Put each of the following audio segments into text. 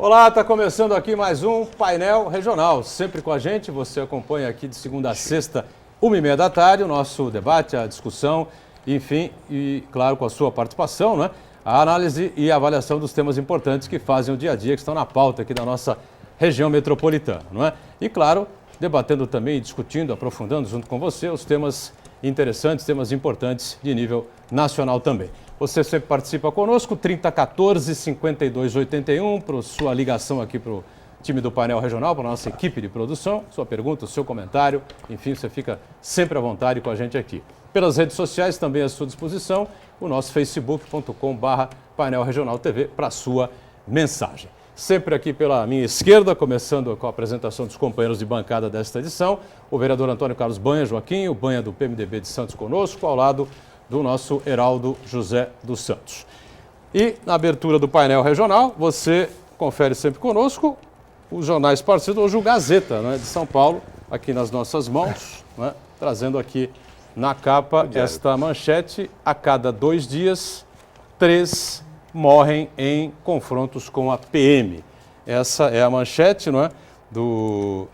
Olá, está começando aqui mais um Painel Regional. Sempre com a gente, você acompanha aqui de segunda a sexta, 1h30 da tarde, o nosso debate, a discussão, enfim, e claro, com a sua participação, né? A análise e a avaliação dos temas importantes que fazem o dia a dia, que estão na pauta aqui da nossa região metropolitana, não é? E claro, debatendo também, discutindo, aprofundando junto com você os temas interessantes, temas importantes de nível nacional também. Você sempre participa conosco, 3014-5281, para sua ligação aqui para o time do Painel Regional, para a nossa equipe de produção, sua pergunta, o seu comentário, enfim, você fica sempre à vontade com a gente aqui. Pelas redes sociais também à sua disposição, o nosso facebook.com/Painel Regional TV para a sua mensagem. Sempre aqui pela minha esquerda, começando com a apresentação dos companheiros de bancada desta edição, o vereador Antônio Carlos Banha, Joaquim, o Banha do PMDB de Santos conosco, ao lado do nosso Heraldo José dos Santos. E na abertura do painel regional, você confere sempre conosco os jornais parceiros, hoje o Gazeta, né, de São Paulo, aqui nas nossas mãos, né, trazendo aqui na capa esta manchete: a cada 2 dias, 3 morrem em confrontos com a PM. Essa é a manchete, não é, do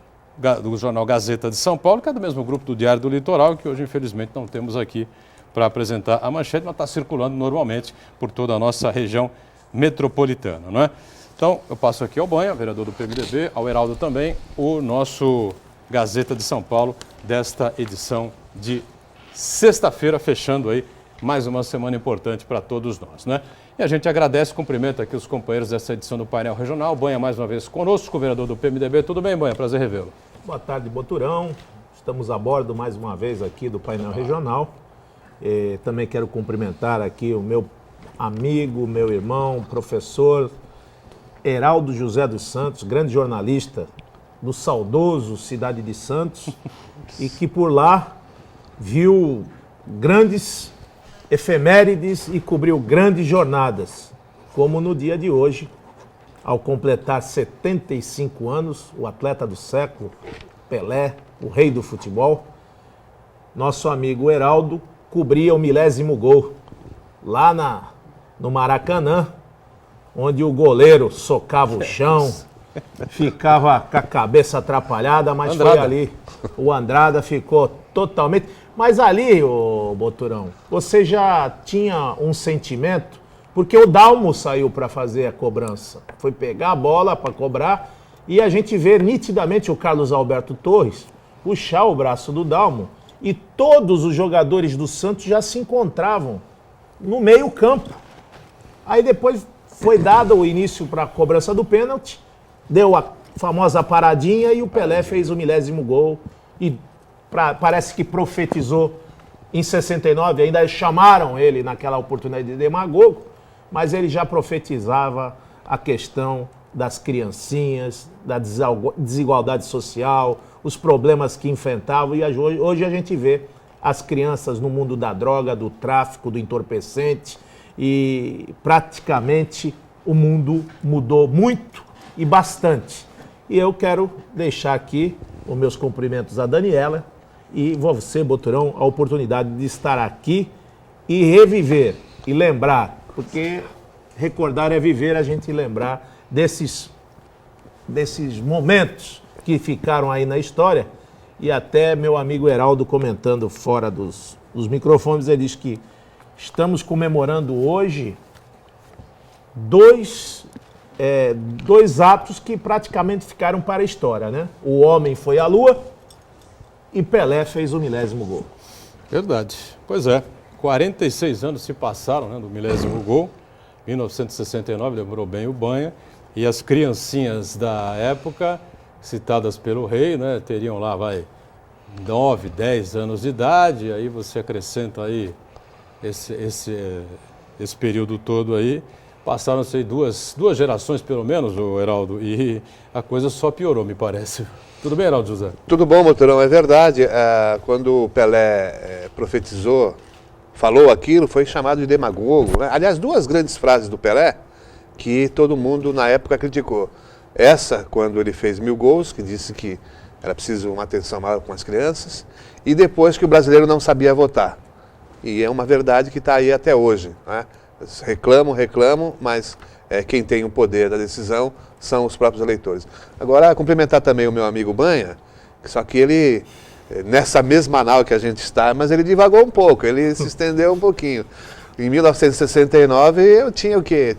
jornal Gazeta de São Paulo, que é do mesmo grupo do Diário do Litoral, que hoje infelizmente não temos aqui para apresentar a manchete, mas está circulando normalmente por toda a nossa região metropolitana, não é? Então, eu passo aqui ao Banha, vereador do PMDB, ao Heraldo também, o nosso Gazeta de São Paulo desta edição de sexta-feira, fechando aí mais uma semana importante para todos nós, né? E a gente agradece e cumprimenta aqui os companheiros dessa edição do Painel Regional. Banha mais uma vez conosco, o vereador do PMDB. Tudo bem, Banha? Prazer revê-lo. Boa tarde, Boturão. Estamos a bordo mais uma vez aqui do Painel Regional. Também quero cumprimentar aqui o meu amigo, meu irmão, professor Heraldo José dos Santos, grande jornalista do saudoso Cidade de Santos, e que por lá viu grandes efemérides e cobriu grandes jornadas, como no dia de hoje, ao completar 75 anos, o atleta do século, Pelé, o rei do futebol, nosso amigo Heraldo cobria o 1000º gol, lá no Maracanã, onde o goleiro socava o chão, ficava com a cabeça atrapalhada, mas Andrada. Foi ali. O Andrada ficou totalmente... Mas ali, ô Boturão, você já tinha um sentimento, porque o Dalmo saiu para fazer a cobrança, foi pegar a bola para cobrar, e a gente vê nitidamente o Carlos Alberto Torres puxar o braço do Dalmo, e todos os jogadores do Santos já se encontravam no meio campo. Aí depois foi dado o início para a cobrança do pênalti, deu a famosa paradinha e o Pelé fez o 1000º gol. E parece que profetizou em 69, ainda chamaram ele naquela oportunidade de demagogo, mas ele já profetizava a questão das criancinhas, da desigualdade social, os problemas que enfrentavam, e hoje a gente vê as crianças no mundo da droga, do tráfico, do entorpecente, e praticamente o mundo mudou muito e bastante. E eu quero deixar aqui os meus cumprimentos a Daniela e você, Boturão, a oportunidade de estar aqui e reviver e lembrar, porque recordar é viver, a gente lembrar desses momentos que ficaram aí na história. E até meu amigo Heraldo comentando fora dos microfones, ele diz que estamos comemorando hoje dois atos que praticamente ficaram para a história, né? O homem foi à Lua e Pelé fez o 1000º gol. Verdade. Pois é, 46 anos se passaram, né, do 1000º gol, 1969, lembrou bem o Banha, e as criancinhas da época, citadas pelo rei, né, teriam lá, 9, 10 anos de idade, aí você acrescenta aí esse período todo aí, passaram-se aí duas gerações pelo menos, o Heraldo, e a coisa só piorou, me parece. Tudo bem, Heraldo José? Tudo bom, Motorão, é verdade. Quando o Pelé profetizou, falou aquilo, foi chamado de demagogo, né? Aliás, 2 grandes frases do Pelé que todo mundo na época criticou. Essa, quando ele fez 1000 gols, que disse que era preciso uma atenção maior com as crianças, e depois que o brasileiro não sabia votar. E é uma verdade que está aí até hoje, né? Reclamam, mas quem tem o poder da decisão são os próprios eleitores. Agora, cumprimentar também o meu amigo Banha, só que ele, nessa mesma nau que a gente está, mas ele divagou um pouco, ele se estendeu um pouquinho. Em 1969 eu tinha o quê?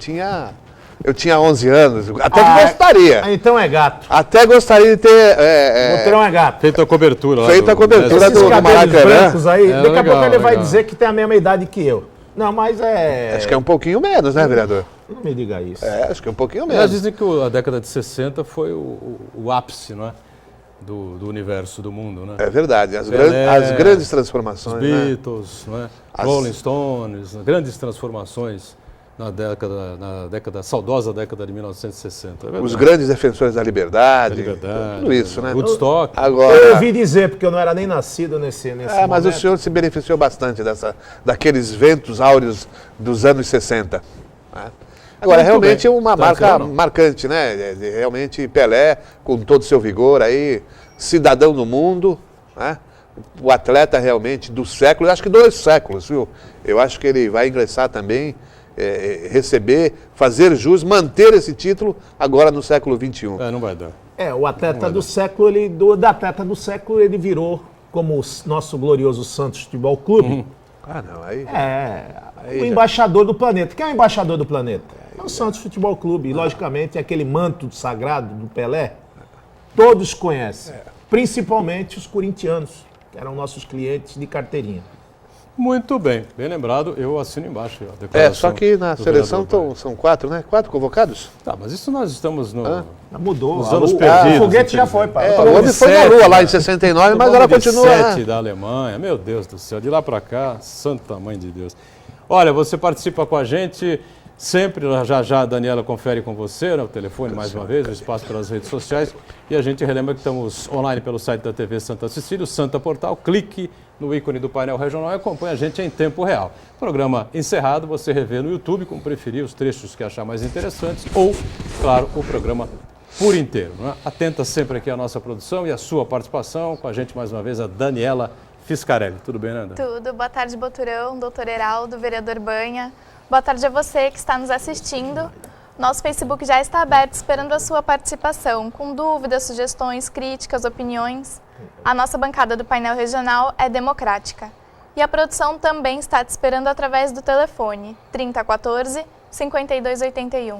Eu tinha 11 anos, até que gostaria. Então é gato. Até gostaria de ter... Botrão é gato. Feita a cobertura lá. Feita a cobertura Esses do cabelos Maracanã. brancos aí, daqui a legal, pouco ele vai legal. dizer que tem a mesma idade que eu. Não, mas Acho que é um pouquinho menos, né, vereador? Não me diga isso. Acho que é um pouquinho Aliás, menos. dizem que a década de 60 foi o ápice, não é? Do universo, do mundo, né? É verdade, as Pelé, grandes Os transformações, né? Beatles, não é? Rolling Stones, grandes transformações na saudosa década de 1960. É Os verdade. grandes defensores da liberdade, Liberdade, tudo isso, né? Woodstock. Eu Agora, ouvi dizer, porque eu não era nem nascido nesse mas momento. o senhor se beneficiou bastante daqueles ventos áureos dos anos 60. Né? Agora, Muito realmente bem. uma Tá, marca senhor, não? marcante, né? Realmente Pelé, com todo o seu vigor aí, cidadão do mundo, né? O atleta realmente do século, eu acho que 2 séculos, viu? Eu acho que ele vai ingressar também, receber, fazer jus, manter esse título agora no século XXI. Não vai dar. O atleta do século, da atleta do século, ele virou, como o nosso glorioso Santos Futebol Clube, Ah, não, aí... o embaixador do planeta. Quem é o embaixador do planeta? É o Santos Futebol Clube. E, logicamente, aquele manto sagrado do Pelé, todos conhecem. Principalmente os corintianos, que eram nossos clientes de carteirinha. Muito bem, bem lembrado, eu assino embaixo. A declaração só que na do seleção vereador. são 4, né? 4 convocados? Tá, mas isso nós estamos no... Mudou. Os anos O perdidos, foguete já infelizmente. foi, pá. O homem foi na 7, Lua lá em 69, mas ela continua... 7 da Alemanha, meu Deus do céu, de lá para cá, santa mãe de Deus. Olha, você participa com a gente sempre, já a Daniela confere com você, né, o telefone mais uma vez, o espaço pelas redes sociais, e a gente relembra que estamos online pelo site da TV Santa Cecília, o Santa Portal, clique no ícone do painel regional e acompanhe a gente em tempo real. Programa encerrado, você revê no YouTube, como preferir, os trechos que achar mais interessantes, ou, claro, o programa por inteiro. Né? Atenta sempre aqui à nossa produção e à sua participação, com a gente mais uma vez a Daniela Fiscarelli. Tudo bem, Nanda? Tudo. Boa tarde, Boturão, doutor Heraldo, vereador Banha. Boa tarde a você que está nos assistindo. Nosso Facebook já está aberto esperando a sua participação, com dúvidas, sugestões, críticas, opiniões. A nossa bancada do painel regional é democrática. E a produção também está te esperando através do telefone 3014-5281.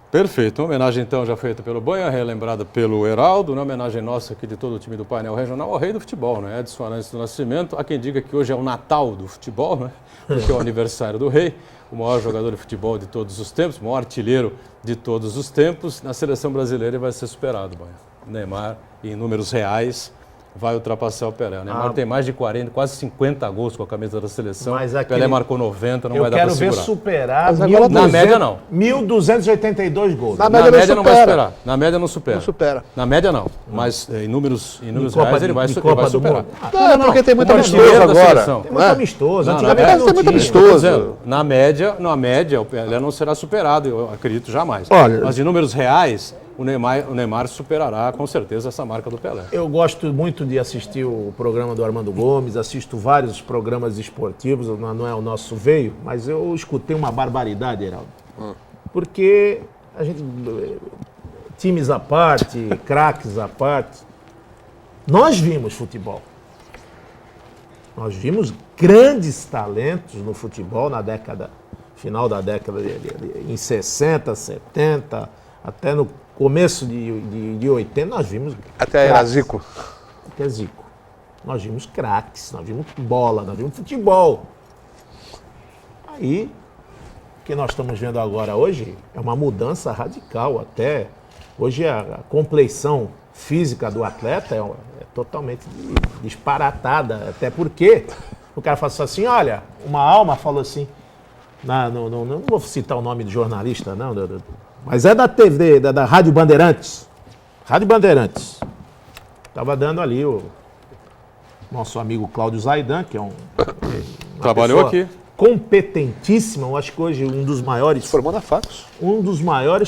Perfeito. Uma homenagem, então, já feita pelo Banha, relembrada pelo Heraldo, uma homenagem nossa aqui de todo o time do painel regional ao rei do futebol, né? Edson Arantes do Nascimento. Há quem diga que hoje é o Natal do futebol, né? Porque é o aniversário do rei, o maior jogador de futebol de todos os tempos, o maior artilheiro de todos os tempos. Na seleção brasileira ele vai ser superado, Banha. Neymar, em números reais, vai ultrapassar o Pelé. O Neymar tem mais de 40, quase 50 gols com a camisa da seleção. Mas Pelé marcou 90, não eu vai dar para quero ver segurar. superar Mas agora 1.200 na média, não. 1.282 gols. Na Na média não média não vai supera. superar. Na média não supera. Não supera. Na média não. Mas em números Copa reais ele vai, de ele Copa vai do superar. Mundo. Não, porque tem muito Como amistoso artilheiro da agora. seleção. Tem muito amistoso. Não, Antigamente na não média tem muito tinha. amistoso. Tô dizendo, na média, o Pelé não será superado, eu acredito jamais. Olha- Mas em números reais, o Neymar superará com certeza essa marca do Pelé. Eu gosto muito de assistir o programa do Armando Gomes, assisto vários programas esportivos, não é o nosso veio, mas eu escutei uma barbaridade, Heraldo. Porque a gente, times à parte, craques à parte, nós vimos futebol. Nós vimos grandes talentos no futebol na final da década em 60, 70, até no começo de 80, nós vimos Até era Zico. até Zico. Nós vimos craques, nós vimos bola, nós vimos futebol. Aí, o que nós estamos vendo agora hoje é uma mudança radical até. Hoje a compleição física do atleta é totalmente disparatada, até porque o cara fala assim, olha, uma alma falou assim, não vou citar o nome do jornalista, não, mas é da TV, da Rádio Bandeirantes. Rádio Bandeirantes. Estava dando ali o nosso amigo Cláudio Zaidan, que é uma Trabalhou pessoa aqui. competentíssima, eu acho que hoje um dos maiores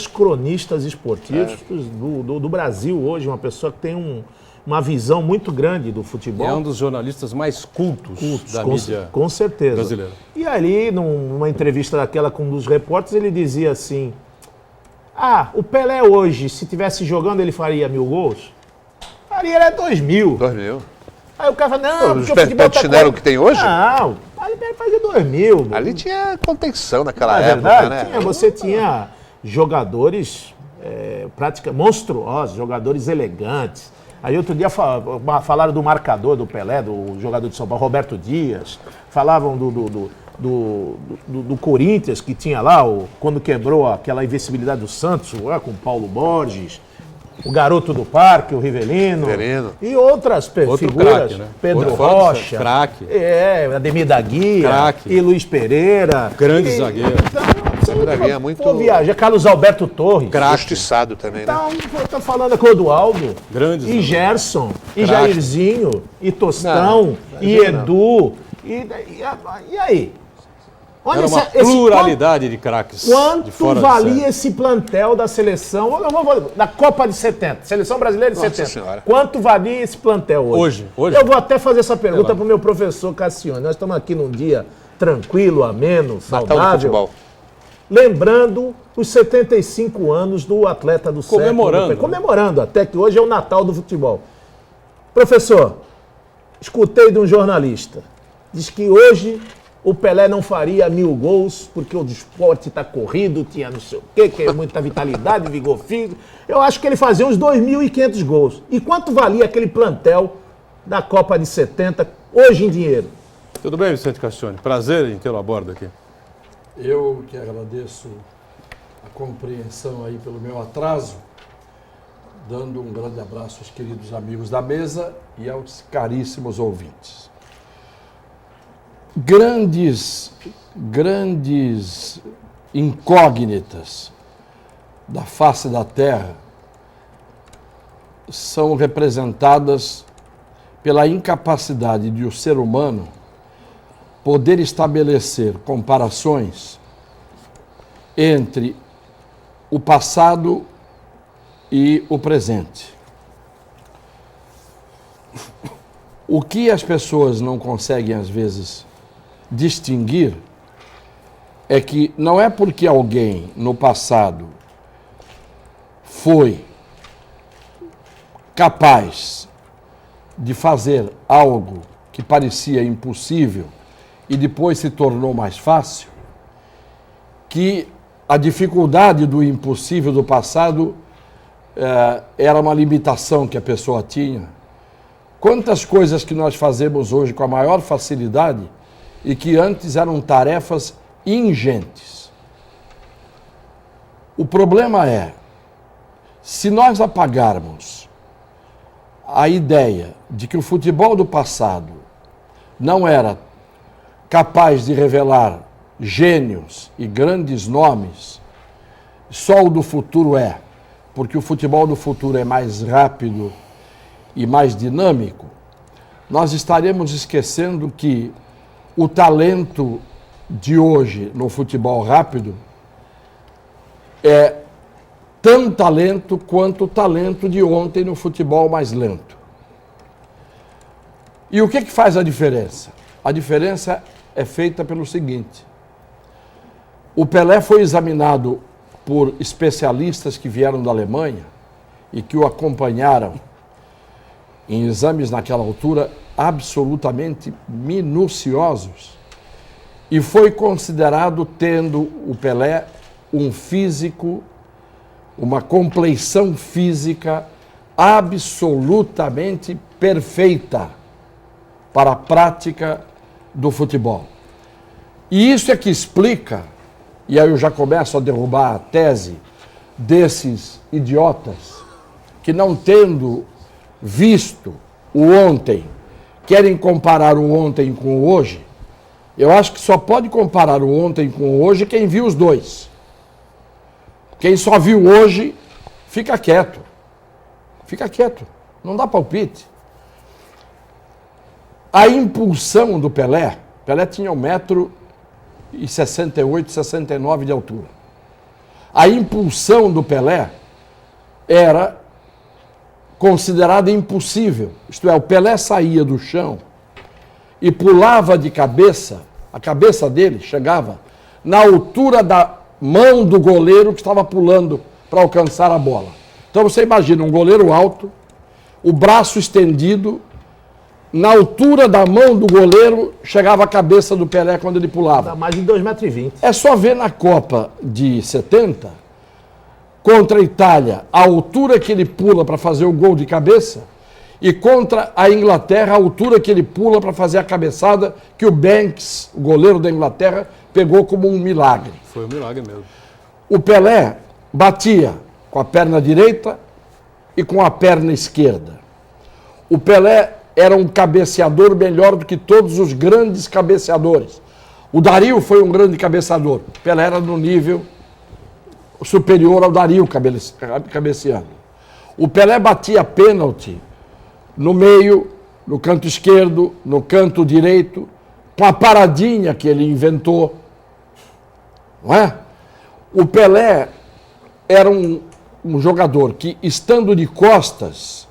cronistas esportivos do Brasil hoje, uma pessoa que tem uma visão muito grande do futebol. É um dos jornalistas mais cultos da mídia Com certeza. brasileira. E ali, numa entrevista daquela com um dos repórteres, ele dizia assim, o Pelé hoje, se tivesse jogando, ele faria 1000 gols? Faria, ele é 2000. 2000. Aí o cara fala, não, Os porque o futebol tá chinelo que tem hoje? Não, ali fazia 2000. Ali tinha contenção naquela Na época, verdade, né? você tinha jogadores praticamente monstruosos, jogadores elegantes. Aí outro dia falaram do marcador do Pelé, do jogador de São Paulo, Roberto Dias. Falavam do Corinthians, que tinha lá, quando quebrou aquela invencibilidade do Santos, com Paulo Borges. O Garoto do Parque, o Rivelino. E outras Outro figuras. craque, né? Pedro Outro Rocha. craque. Ademir da Guia. Craque. E Luiz Pereira. Grande zagueiro. Então, da Guia é muito- Pô, viaja. Carlos Alberto Torres. Justiçado também, né? Então, tô falando com o Clodoaldo. Grandes E zagueiros. Gerson. E Craque. Jairzinho. E Tostão. E Edu. E aí? Olha Era uma pluralidade de craques. de Quanto fora de valia série. esse plantel da seleção? Da Copa de 70, Seleção Brasileira de Nossa 70. Senhora. Quanto valia esse plantel hoje? Hoje? Eu vou até fazer essa pergunta para o meu professor Cassione. Nós estamos aqui num dia tranquilo, ameno, Natal do saudável. futebol. Lembrando os 75 anos do atleta do Comemorando, século. né? Comemorando, até que hoje é o Natal do futebol. Professor, escutei de um jornalista. Diz que hoje o Pelé não faria 1000 gols, porque o esporte está corrido, tinha não sei o quê, que é muita vitalidade, vigor físico. Eu acho que ele fazia uns 2.500 gols. E quanto valia aquele plantel da Copa de 70, hoje em dinheiro? Tudo bem, Vicente Castione? Prazer em tê-lo a bordo aqui. Eu que agradeço a compreensão aí pelo meu atraso, dando um grande abraço aos queridos amigos da mesa e aos caríssimos ouvintes. Grandes incógnitas da face da Terra são representadas pela incapacidade de o ser humano poder estabelecer comparações entre o passado e o presente. O que as pessoas não conseguem, às vezes, distinguir é que não é porque alguém no passado foi capaz de fazer algo que parecia impossível e depois se tornou mais fácil, que a dificuldade do impossível do passado era uma limitação que a pessoa tinha. Quantas coisas que nós fazemos hoje com a maior facilidade e que antes eram tarefas ingentes. O problema é, se nós apagarmos a ideia de que o futebol do passado não era capaz de revelar gênios e grandes nomes, só o do futuro é, porque o futebol do futuro é mais rápido e mais dinâmico, nós estaremos esquecendo que o talento de hoje no futebol rápido é tão talento quanto o talento de ontem no futebol mais lento. E o que faz a diferença? A diferença é feita pelo seguinte: o Pelé foi examinado por especialistas que vieram da Alemanha e que o acompanharam em exames naquela altura absolutamente minuciosos, e foi considerado tendo o Pelé um físico, uma compleição física absolutamente perfeita para a prática do futebol. E isso é que explica, e aí eu já começo a derrubar a tese desses idiotas que, não tendo visto o ontem, querem comparar o ontem com o hoje. Eu acho que só pode comparar o ontem com o hoje quem viu os dois. Quem só viu hoje, fica quieto. Fica quieto. Não dá palpite. A impulsão do Pelé tinha 1,68 m, 69 de altura. A impulsão do Pelé era considerada impossível. Isto é, o Pelé saía do chão e pulava de cabeça, a cabeça dele chegava na altura da mão do goleiro que estava pulando para alcançar a bola. Então você imagina um goleiro alto, o braço estendido, na altura da mão do goleiro chegava a cabeça do Pelé quando ele pulava. Dá mais de 2,20 m. É só ver na Copa de 70, contra a Itália, a altura que ele pula para fazer o gol de cabeça, e contra a Inglaterra, a altura que ele pula para fazer a cabeçada, que o Banks, o goleiro da Inglaterra, pegou como um milagre. Foi um milagre mesmo. O Pelé batia com a perna direita e com a perna esquerda. O Pelé era um cabeceador melhor do que todos os grandes cabeceadores. O Dario foi um grande cabeceador. O Pelé era no nível superior ao Dario cabeceando. O Pelé batia pênalti no meio, no canto esquerdo, no canto direito, com a paradinha que ele inventou. Não é? O Pelé era um jogador que, estando de costas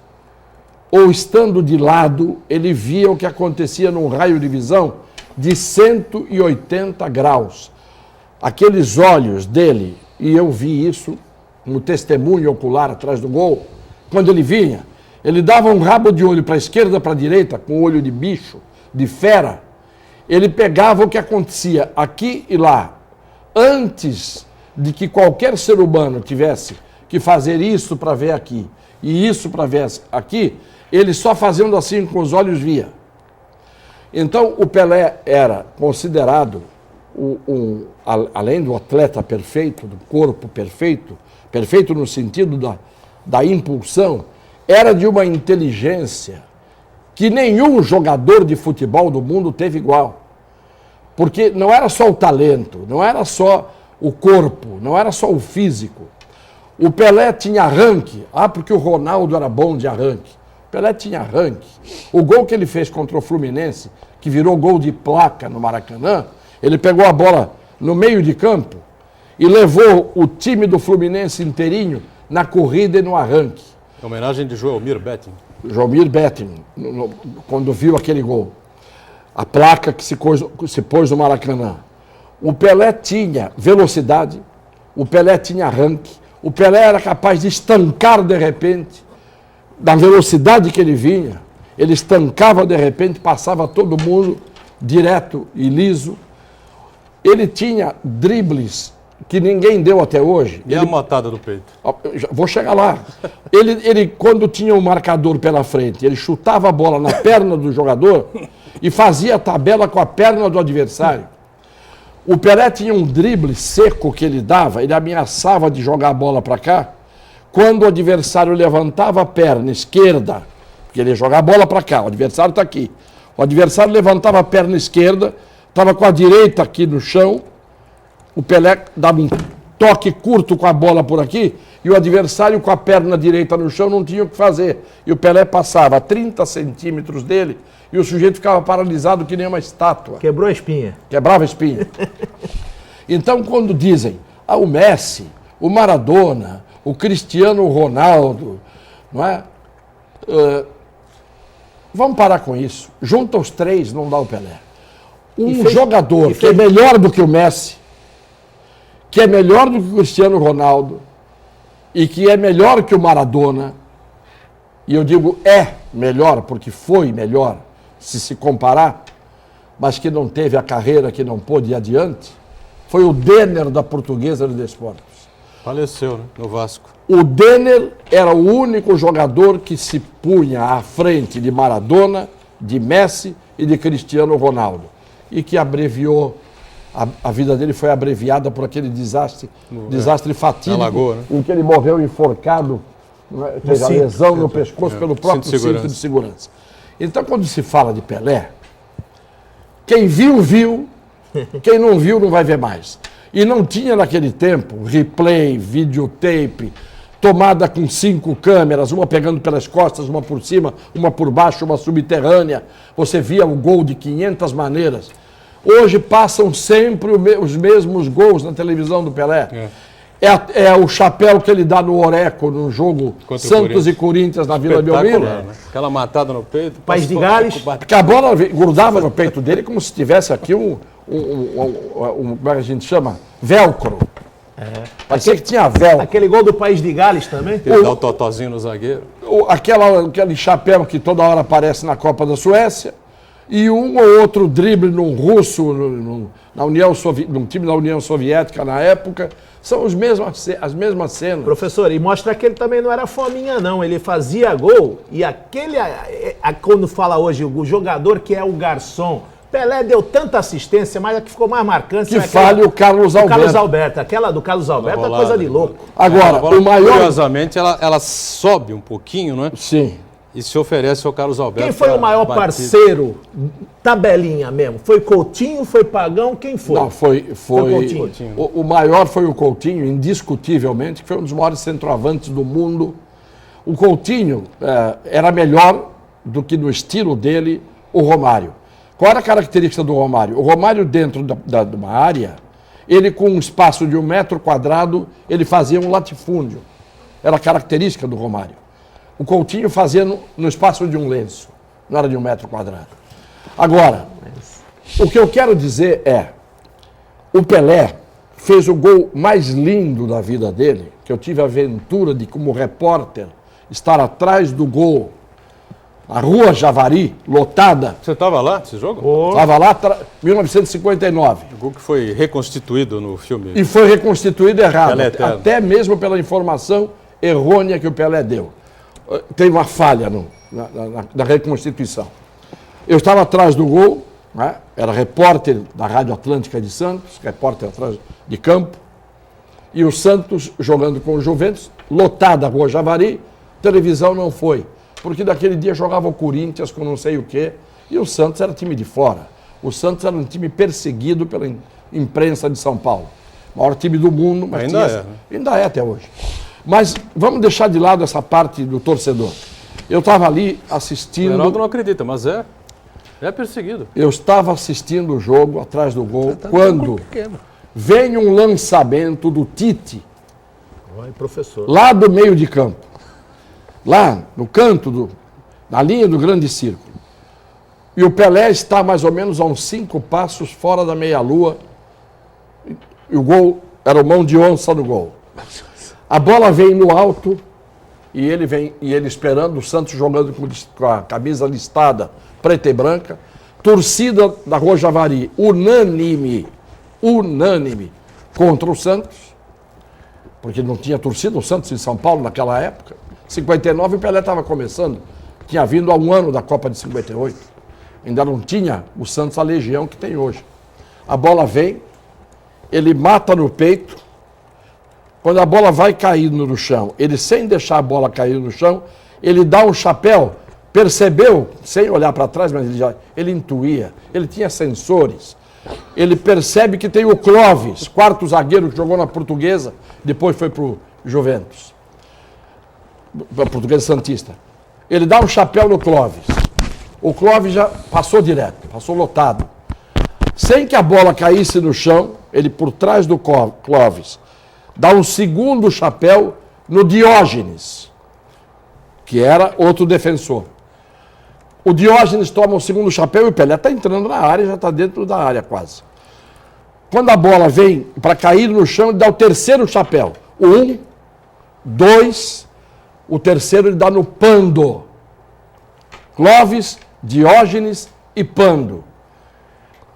ou estando de lado, ele via o que acontecia num raio de visão de 180 graus. Aqueles olhos dele, e eu vi isso no testemunho ocular atrás do gol, quando ele vinha, ele dava um rabo de olho para a esquerda, para a direita, com olho de bicho, de fera. Ele pegava o que acontecia aqui e lá, antes de que qualquer ser humano tivesse que fazer isso para ver aqui e isso para ver aqui, ele só fazendo assim com os olhos via. Então o Pelé era considerado, além do atleta perfeito, do corpo perfeito, perfeito no sentido da impulsão, era de uma inteligência que nenhum jogador de futebol do mundo teve igual. Porque não era só o talento, não era só o corpo, não era só o físico. O Pelé tinha arranque, porque o Ronaldo era bom de arranque. O Pelé tinha arranque. O gol que ele fez contra o Fluminense, que virou gol de placa no Maracanã, ele pegou a bola no meio de campo e levou o time do Fluminense inteirinho na corrida e no arranque. Em homenagem de Joelmir Betting. Joelmir Betting, quando viu aquele gol. A placa que se pôs no Maracanã. O Pelé tinha velocidade, o Pelé tinha arranque, o Pelé era capaz de estancar de repente, da velocidade que ele vinha, ele estancava de repente, passava todo mundo direto e liso. Ele tinha dribles que ninguém deu até hoje. E a matada do peito? Vou chegar lá. Ele, quando tinha um marcador pela frente, ele chutava a bola na perna do jogador e fazia a tabela com a perna do adversário. O Pelé tinha um drible seco que ele dava, ele ameaçava de jogar a bola para cá. Quando o adversário levantava a perna esquerda, porque ele ia jogar a bola para cá, o adversário está aqui. O adversário levantava a perna esquerda, estava com a direita aqui no chão, o Pelé dava um toque curto com a bola por aqui e o adversário com a perna direita no chão não tinha o que fazer. E o Pelé passava a 30 centímetros dele e o sujeito ficava paralisado que nem uma estátua. Quebrou a espinha. Quebrava a espinha. Então, quando dizem, o Messi, o Maradona, o Cristiano Ronaldo, não é? Vamos parar com isso. Junta os três, não dá o Pelé. Jogador que é melhor do que o Messi, que é melhor do que o Cristiano Ronaldo e que é melhor que o Maradona, e eu digo melhor porque foi melhor, se comparar, mas que não teve a carreira, que não pôde ir adiante, foi o Denner da Portuguesa de Desportos. Faleceu, né? No Vasco. O Denner era o único jogador que se punha à frente de Maradona, de Messi e de Cristiano Ronaldo, e que abreviou, a vida dele foi abreviada por aquele desastre fatídico, Lagoa, né? em que ele morreu enforcado, teve a lesão no pescoço pelo próprio cinto de segurança. Então, quando se fala de Pelé, quem viu, viu, quem não viu, não vai ver mais. E não tinha naquele tempo replay, videotape, tomada com 5 câmeras, uma pegando pelas costas, uma por cima, uma por baixo, uma subterrânea. Você via o gol de 500 maneiras. Hoje passam sempre os mesmos gols na televisão do Pelé. É o chapéu que ele dá no Oreco, no jogo contra Santos e Corinthians na Vila Belmiro. Né? Aquela matada no peito. País de Gales. Porque a bola grudava no peito dele como se tivesse aqui como é que a gente chama? Velcro. Parecia que tinha véu. Aquele gol do País de Gales também? Ele dá o totozinho no zagueiro. Aquele chapéu que toda hora aparece na Copa da Suécia. E um ou outro drible num russo, num time da União Soviética na época. São as mesmas cenas. Professor, e mostra que ele também não era fominha, não. Ele fazia gol e quando fala hoje, o jogador que é o garçom, Pelé deu tanta assistência, mas a que ficou mais marcante... Que fale o Carlos Alberto. Carlos Alberto. Aquela do Carlos Alberto é coisa de louco. Agora, o maior... Curiosamente, ela sobe um pouquinho, não é? Sim. E se oferece ao Carlos Alberto. Quem foi o maior parceiro, tabelinha mesmo? Foi Coutinho, foi Pagão, quem foi? Não, foi Coutinho. O maior foi o Coutinho, indiscutivelmente, que foi um dos maiores centroavantes do mundo. O Coutinho era melhor do que no estilo dele o Romário. Qual era a característica do Romário? O Romário, dentro de uma área, ele com um espaço de 1 metro quadrado, ele fazia um latifúndio. Era a característica do Romário. O Coutinho fazia no espaço de um lenço, não era de 1 metro quadrado. Agora, o que eu quero dizer é, o Pelé fez o gol mais lindo da vida dele, que eu tive a aventura de, como repórter, estar atrás do gol, a Rua Javari, lotada. Você estava lá nesse jogo? Estava lá, 1959. O gol que foi reconstituído no filme. E foi reconstituído errado, Pelé Eterno. até mesmo pela informação errônea que o Pelé deu. Tem uma falha na reconstituição. Eu estava atrás do gol, né? Era repórter da Rádio Atlântica de Santos, repórter atrás de campo, e o Santos jogando com o Juventus, lotada a Rua Javari, televisão não foi, porque daquele dia jogava o Corinthians com não sei o quê, e o Santos era time de fora. O Santos era um time perseguido pela imprensa de São Paulo. Maior time do mundo, mas ainda é até hoje. Mas vamos deixar de lado essa parte do torcedor. Eu estava ali assistindo... O Ronaldo não acredita, mas é perseguido. Eu estava assistindo o jogo atrás do gol, quando vem um lançamento do Tite, Oi, professor. lá do meio de campo. Lá no canto, na linha do grande círculo. E o Pelé está mais ou menos a uns 5 passos fora da meia-lua. E o gol era mão de onça no gol. A bola vem no alto e ele esperando, o Santos jogando com a camisa listada, preta e branca. Torcida da Rua Javari, unânime contra o Santos, porque não tinha torcida o Santos em São Paulo naquela época. 59 o Pelé estava começando, tinha vindo há um ano da Copa de 58. Ainda não tinha o Santos a legião que tem hoje. A bola vem, ele mata no peito. Quando a bola vai caindo no chão, ele sem deixar a bola cair no chão, ele dá um chapéu, percebeu, sem olhar para trás, mas ele intuía, ele tinha sensores. Ele percebe que tem o Clóvis, quarto zagueiro que jogou na Portuguesa, depois foi para o Juventus, para a Portuguesa Santista. Ele dá um chapéu no Clóvis. O Clóvis já passou direto, passou lotado. Sem que a bola caísse no chão, ele por trás do Clóvis, dá um segundo chapéu no Diógenes, que era outro defensor. O Diógenes toma o segundo chapéu e o Pelé está entrando na área, já está dentro da área quase. Quando a bola vem para cair no chão, ele dá o terceiro chapéu. 1, 2, o terceiro ele dá no Pando. Clóvis, Diógenes e Pando.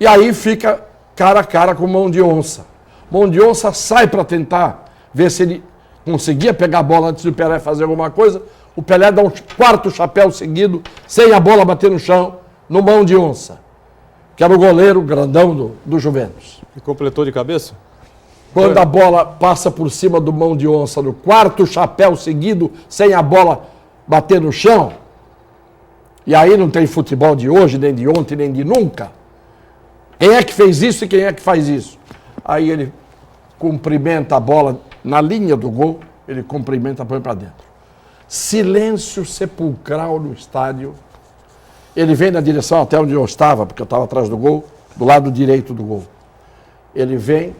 E aí fica cara a cara com mão de onça. Mão de onça sai para tentar ver se ele conseguia pegar a bola antes do Pelé fazer alguma coisa. O Pelé dá um quarto chapéu seguido, sem a bola bater no chão, no mão de onça, que era o goleiro grandão do Juventus. E completou de cabeça? Quando a bola passa por cima do mão de onça, no quarto chapéu seguido, sem a bola bater no chão, e aí não tem futebol de hoje, nem de ontem, nem de nunca. Quem é que fez isso e quem é que faz isso? Aí ele cumprimenta a bola na linha do gol, ele cumprimenta, põe para dentro. Silêncio sepulcral no estádio. Ele vem na direção até onde eu estava, porque eu estava atrás do gol, do lado direito do gol. Ele vem,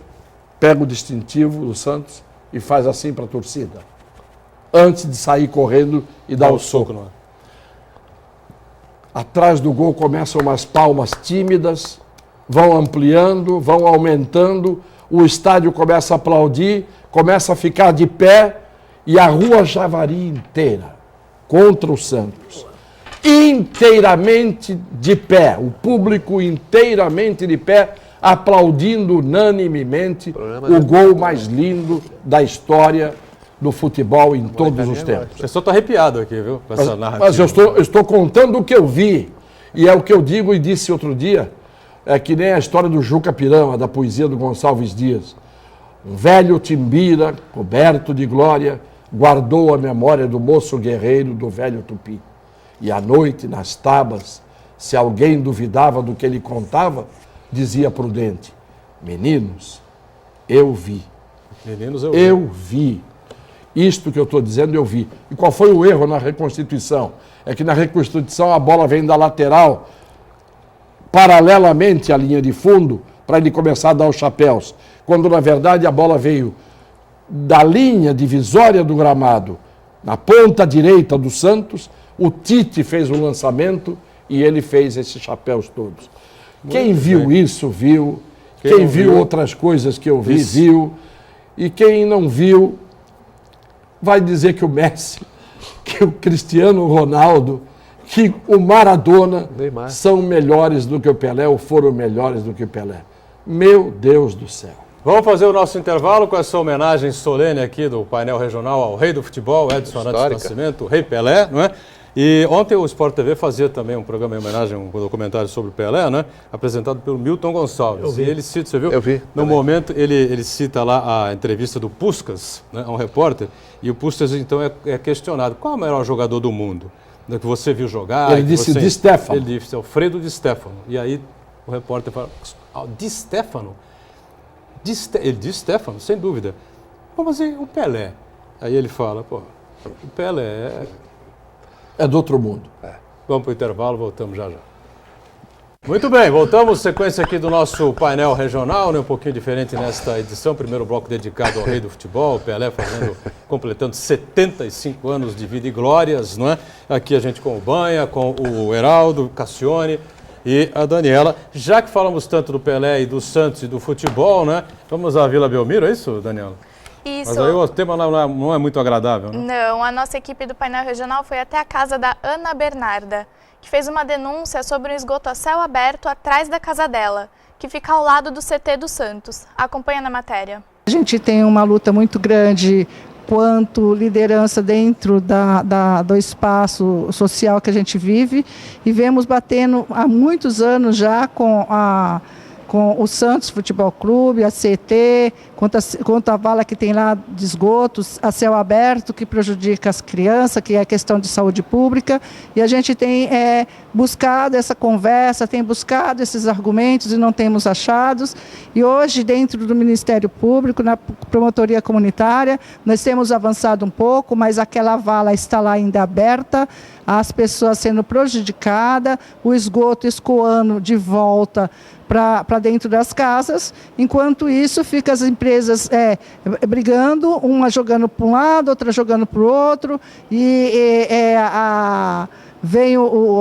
pega o distintivo do Santos e faz assim para a torcida, antes de sair correndo e dar o soco. Atrás do gol começam umas palmas tímidas, vão ampliando, vão aumentando. o estádio começa a aplaudir, começa a ficar de pé e a Rua Javari inteira contra o Santos. Inteiramente de pé, o público inteiramente de pé, aplaudindo unanimemente o gol mais lindo da história do futebol em todos os tempos. O pessoal está arrepiado aqui, viu? Com essa narrativa. Mas eu estou contando o que eu vi. E é o que eu digo e disse outro dia, é que nem a história do Juca Pirama, da poesia do Gonçalves Dias. Um velho Timbira, coberto de glória, guardou a memória do moço guerreiro do velho Tupi. E à noite, nas tabas, se alguém duvidava do que ele contava, dizia prudente: meninos, eu vi. Meninos, eu vi. Isto que eu estou dizendo, eu vi. E qual foi o erro na reconstituição? É que na reconstituição a bola vem da lateral, paralelamente à linha de fundo, para ele começar a dar os chapéus. Quando, na verdade, a bola veio da linha divisória do gramado, na ponta direita do Santos, o Tite fez o lançamento e ele fez esses chapéus todos. Quem viu isso, viu. Quem viu outras coisas que eu vi, viu. E quem não viu, vai dizer que o Messi, que o Cristiano Ronaldo, que o Maradona são melhores do que o Pelé ou foram melhores do que o Pelé. Meu Deus do céu. Vamos fazer o nosso intervalo com essa homenagem solene aqui do painel regional ao rei do futebol, Edson Arantes Nascimento, o Rei Pelé, não é? E ontem o Sport TV fazia também um programa em homenagem, um documentário sobre o Pelé, né? Apresentado pelo Milton Gonçalves. Eu vi. E ele cita, você viu? Eu vi. No momento, ele cita lá a entrevista do Puskás, né, a um repórter, e o Puskás, então, é questionado. Qual é o melhor jogador do mundo? Que você viu jogar? Ele disse Di Stefano. Ele disse Alfredo Di Stefano. E aí o repórter fala, Di Stefano? Ele diz Stefano, sem dúvida. Pô, mas e o Pelé? Aí ele fala, pô, o Pelé é do outro mundo. Vamos para o intervalo, voltamos já já. Muito bem, voltamos, sequência aqui do nosso painel regional, né, um pouquinho diferente nesta edição, primeiro bloco dedicado ao rei do futebol, o Pelé completando 75 anos de vida e glórias, não é? Aqui a gente com o Banha, com o Heraldo, Cassione e a Daniela. Já que falamos tanto do Pelé e do Santos e do futebol, né, vamos à Vila Belmiro, é isso, Daniela? Isso. Mas aí o tema não é muito agradável, né? Não, a nossa equipe do painel regional foi até a casa da Ana Bernarda, que fez uma denúncia sobre um esgoto a céu aberto atrás da casa dela, que fica ao lado do CT do Santos. Acompanha na matéria. A gente tem uma luta muito grande quanto liderança dentro do espaço social que a gente vive e vemos batendo há muitos anos já com o Santos Futebol Clube, a CT, quanto a vala que tem lá de esgotos a céu aberto, que prejudica as crianças, que é questão de saúde pública. E a gente tem buscado essa conversa, tem buscado esses argumentos e não temos achados. E hoje, dentro do Ministério Público, na promotoria comunitária, nós temos avançado um pouco, mas aquela vala está lá ainda aberta, as pessoas sendo prejudicadas, o esgoto escoando de volta para dentro das casas. Enquanto isso, fica as empresas brigando, uma jogando para um lado, outra jogando para o outro, e vem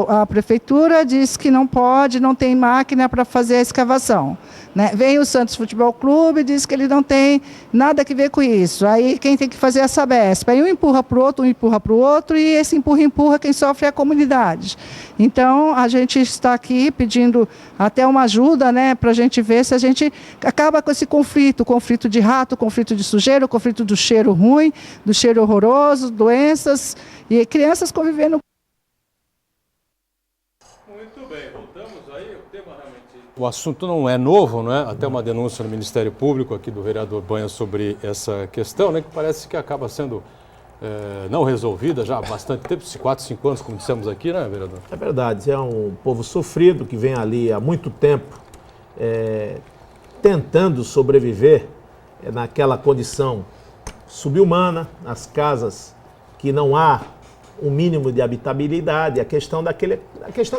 a prefeitura, diz que não pode, não tem máquina para fazer a escavação. Né? Vem o Santos Futebol Clube, diz que ele não tem nada a ver com isso. Aí quem tem que fazer é a Sabesp. Aí um empurra para o outro, um empurra para o outro, e esse empurra, quem sofre é a comunidade. Então, a gente está aqui pedindo até uma ajuda, né, para a gente ver se a gente acaba com esse conflito de rato, conflito de sujeira, o conflito do cheiro ruim, do cheiro horroroso, doenças, e crianças convivendo. Muito bem, voltamos aí. O tema realmente... O assunto não é novo, não é? Até uma denúncia no Ministério Público aqui do vereador Banha sobre essa questão, né? Que parece que acaba sendo não resolvida já há bastante tempo, 4, 5 anos, como dissemos aqui, né, vereador? É verdade, é um povo sofrido que vem ali há muito tempo tentando sobreviver naquela condição subhumana, nas casas que não há um mínimo de habitabilidade, a questão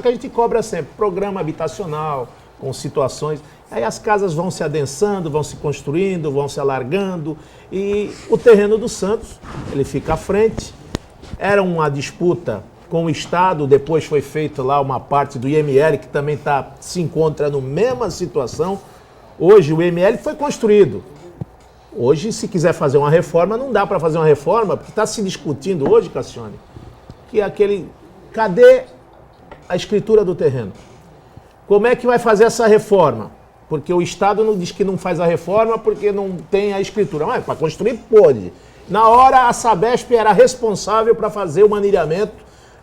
que a gente cobra sempre, programa habitacional, com situações. Aí as casas vão se adensando, vão se construindo, vão se alargando, e o terreno do Santos, ele fica à frente. Era uma disputa com o Estado, depois foi feita lá uma parte do IML, que também se encontra na mesma situação. Hoje o ML foi construído. Hoje, se quiser fazer uma reforma, não dá para fazer uma reforma, porque está se discutindo hoje, Cassione, que é aquele... Cadê a escritura do terreno? Como é que vai fazer essa reforma? Porque o Estado não diz que não faz a reforma porque não tem a escritura. Mas para construir, pode. Na hora, a Sabesp era responsável para fazer o manilhamento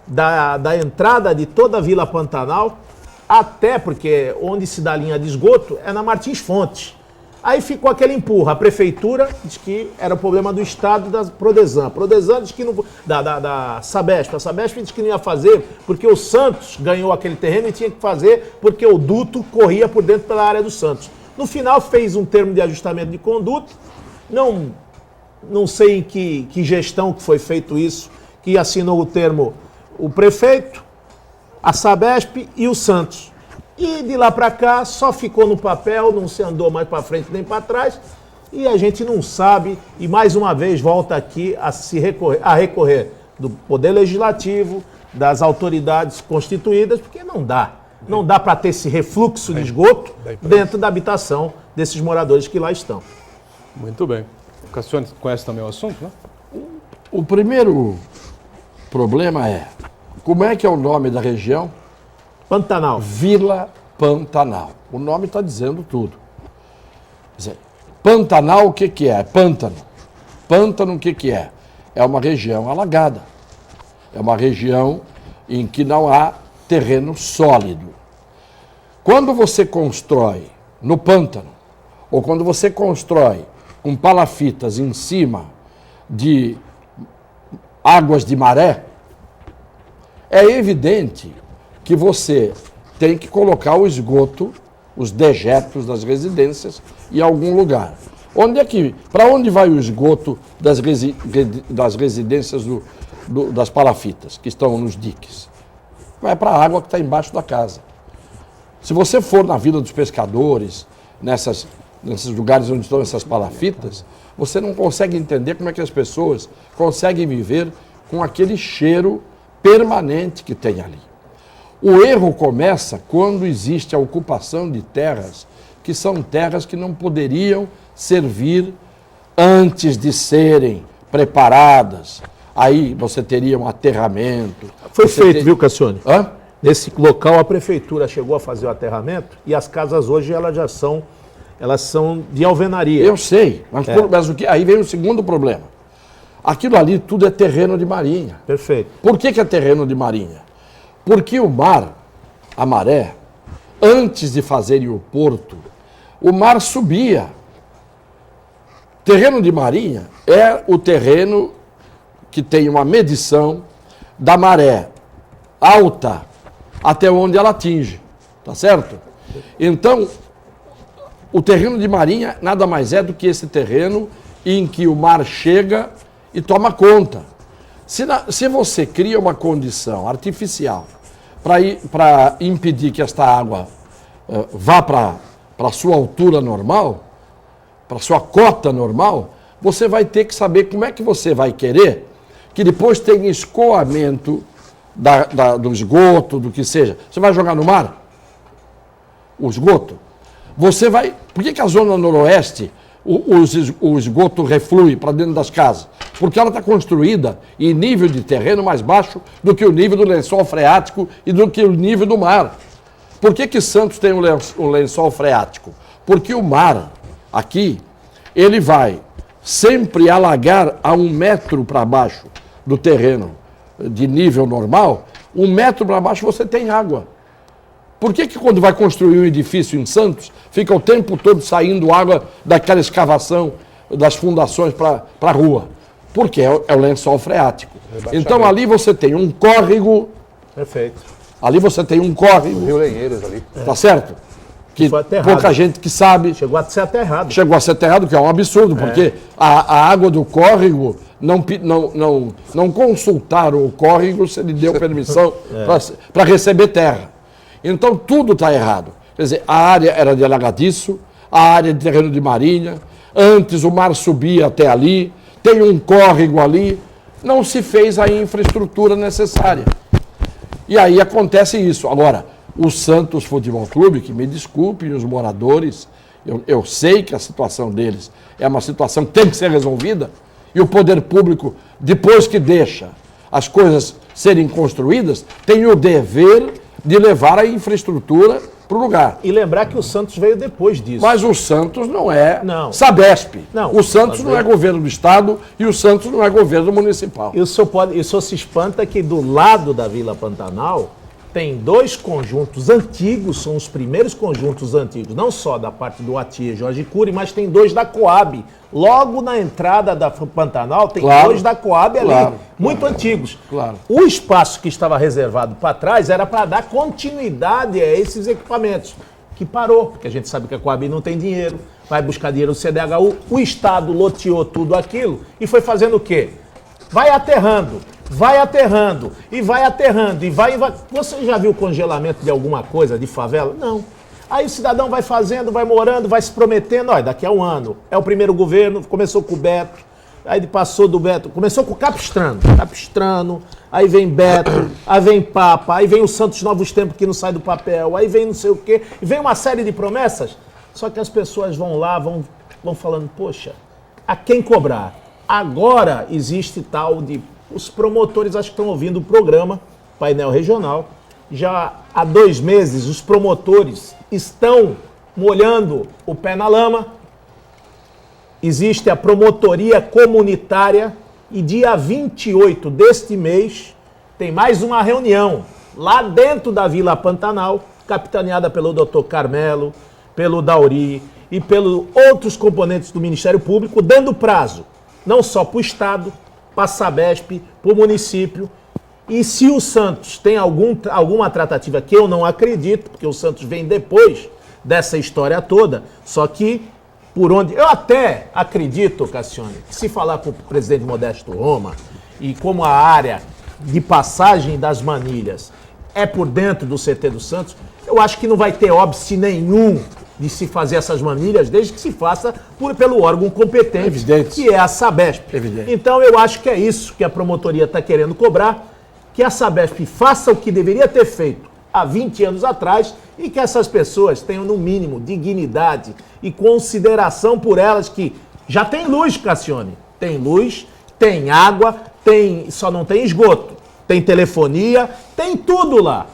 da entrada de toda a Vila Pantanal, até porque onde se dá a linha de esgoto é na Martins Fontes. Aí ficou aquele empurra. A prefeitura diz que era o problema do Estado da Prodesan. A Prodesan diz que não... Da Sabesp. A Sabesp diz que não ia fazer porque o Santos ganhou aquele terreno e tinha que fazer porque o duto corria por dentro pela área do Santos. No final fez um termo de ajustamento de conduta. Não sei em que gestão que foi feito isso, que assinou o termo o prefeito, a Sabesp e o Santos. E de lá para cá só ficou no papel, não se andou mais para frente nem para trás, e a gente não sabe, e mais uma vez volta aqui a recorrer do Poder Legislativo, das autoridades constituídas, porque não dá. Não dá para ter esse refluxo de esgoto dentro da habitação desses moradores que lá estão. Muito bem. O Cassione conhece também o assunto, né? O primeiro problema é, como é que é o nome da região? Pantanal. Vila Pantanal. O nome está dizendo tudo. Quer dizer, Pantanal, o que é? Pântano. Pântano, o que é? É uma região alagada. É uma região em que não há terreno sólido. Quando você constrói no pântano, ou quando você constrói com palafitas em cima de águas de maré, é evidente que você tem que colocar o esgoto, os dejetos das residências em algum lugar. Para onde vai o esgoto das residências das palafitas, que estão nos diques? Vai para a água que está embaixo da casa. Se você for na Vila dos Pescadores, nesses lugares onde estão essas palafitas, você não consegue entender como é que as pessoas conseguem viver com aquele cheiro permanente que tem ali. O erro começa quando existe a ocupação de terras que são terras que não poderiam servir antes de serem preparadas. Aí você teria um aterramento. Foi feito, viu, Cassione? Hã? Nesse local a prefeitura chegou a fazer o aterramento e as casas hoje elas são de alvenaria. Eu sei, mas aí vem o segundo problema. Aquilo ali tudo é terreno de marinha. Perfeito. Por que é terreno de marinha? Porque o mar, a maré, antes de fazerem o porto, o mar subia. Terreno de marinha é o terreno que tem uma medição da maré alta até onde ela atinge, tá certo? Então, o terreno de marinha nada mais é do que esse terreno em que o mar chega e toma conta. Se você cria uma condição artificial para impedir que esta água vá para a sua altura normal, para a sua cota normal, você vai ter que saber como é que você vai querer que depois tenha escoamento do esgoto, do que seja. Você vai jogar no mar o esgoto? Você vai... Por que a zona noroeste, o esgoto reflui para dentro das casas? Porque ela está construída em nível de terreno mais baixo do que o nível do lençol freático e do que o nível do mar. Por que Santos tem um lençol freático? Porque o mar, aqui, ele vai sempre alagar a 1 metro para baixo do terreno de nível normal. 1 metro para baixo você tem água. Por que quando vai construir um edifício em Santos, fica o tempo todo saindo água daquela escavação das fundações para a rua? Porque é o lençol freático. Então ali você tem um córrego. Perfeito. Ali você tem um córrego. Rio Lenheiros ali. Tá certo? Que pouca gente que sabe. Chegou a ser aterrado. Chegou a ser aterrado, que é um absurdo, porque a água do córrego não consultaram o córrego se ele deu permissão para receber terra. Então tudo está errado. Quer dizer, a área era de alagadiço, a área de terreno de marinha, antes o mar subia até ali, tem um córrego ali, não se fez a infraestrutura necessária. E aí acontece isso. Agora, o Santos Futebol Clube, que me desculpem os moradores Eu sei que a situação deles é uma situação que tem que ser resolvida, e o poder público, depois que deixa as coisas serem construídas, tem o dever de levar a infraestrutura para o lugar. E lembrar que o Santos veio depois disso. Mas o Santos não é Não. Sabesp. Não. O Santos não é governo do Estado e o Santos não é governo municipal. E o senhor se espanta que do lado da Vila Pantanal tem dois conjuntos antigos, são os primeiros conjuntos antigos, não só da parte do Atia Jorge Cury, mas tem dois da Coab. Logo na entrada da Pantanal tem dois da Coab ali, muito antigos. Claro. O espaço que estava reservado para trás era para dar continuidade a esses equipamentos, que parou, porque a gente sabe que a Coab não tem dinheiro, vai buscar dinheiro do CDHU, o Estado loteou tudo aquilo e foi fazendo o quê? Vai aterrando, e vai aterrando, e vai... Você já viu congelamento de alguma coisa, de favela? Não. Aí o cidadão vai fazendo, vai morando, vai se prometendo, olha, daqui a um ano, é o primeiro governo, começou com o Beto, aí ele passou do Beto, começou com o Capistrano, aí vem Beto, aí vem Papa, aí vem o Santos Novos Tempos que não sai do papel, aí vem não sei o quê, e vem uma série de promessas, só que as pessoas vão lá, vão falando, poxa, a quem cobrar? Agora existe tal de... Os promotores acho que estão ouvindo o programa Painel Regional. Já há 2 meses os promotores estão molhando o pé na lama. Existe a promotoria comunitária e dia 28 deste mês tem mais uma reunião lá dentro da Vila Pantanal, capitaneada pelo Dr. Carmelo, pelo Dauri e pelos outros componentes do Ministério Público, dando prazo não só para o Estado, para a Sabesp, para o município. E se o Santos tem alguma tratativa, que eu não acredito, porque o Santos vem depois dessa história toda, só que por onde... Eu até acredito, Cassione, que se falar com o presidente Modesto Roma, e como a área de passagem das manilhas é por dentro do CT do Santos, eu acho que não vai ter óbice nenhum de se fazer essas manilhas, desde que se faça pelo órgão competente, Evidente. Que é a Sabesp. Evidente. Então eu acho que é isso que a promotoria está querendo cobrar, que a Sabesp faça o que deveria ter feito há 20 anos atrás e que essas pessoas tenham, no mínimo, dignidade e consideração por elas, que já tem luz, Cassione. Tem luz, tem água, só não tem esgoto, tem telefonia, tem tudo lá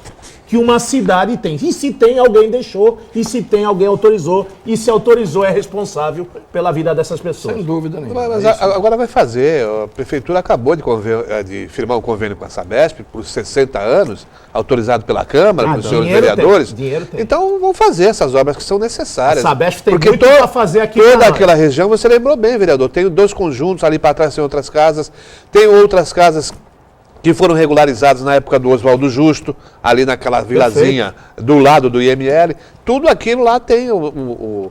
que uma cidade tem. E se tem, alguém deixou, e se tem, alguém autorizou, e se autorizou, é responsável pela vida dessas pessoas. Sem dúvida nenhuma. Mas agora vai fazer. A Prefeitura acabou de firmar um convênio com a Sabesp por 60 anos, autorizado pela Câmara, pelos seus vereadores. Dinheiro tem. Então vão fazer essas obras que são necessárias. A Sabesp tem porque muito para fazer aqui. Toda aquela região, você lembrou bem, vereador, tem 2 conjuntos, ali para trás tem outras casas, tem outras casas que foram regularizados na época do Oswaldo Justo, ali naquela vilazinha do lado do IML. Tudo aquilo lá tem o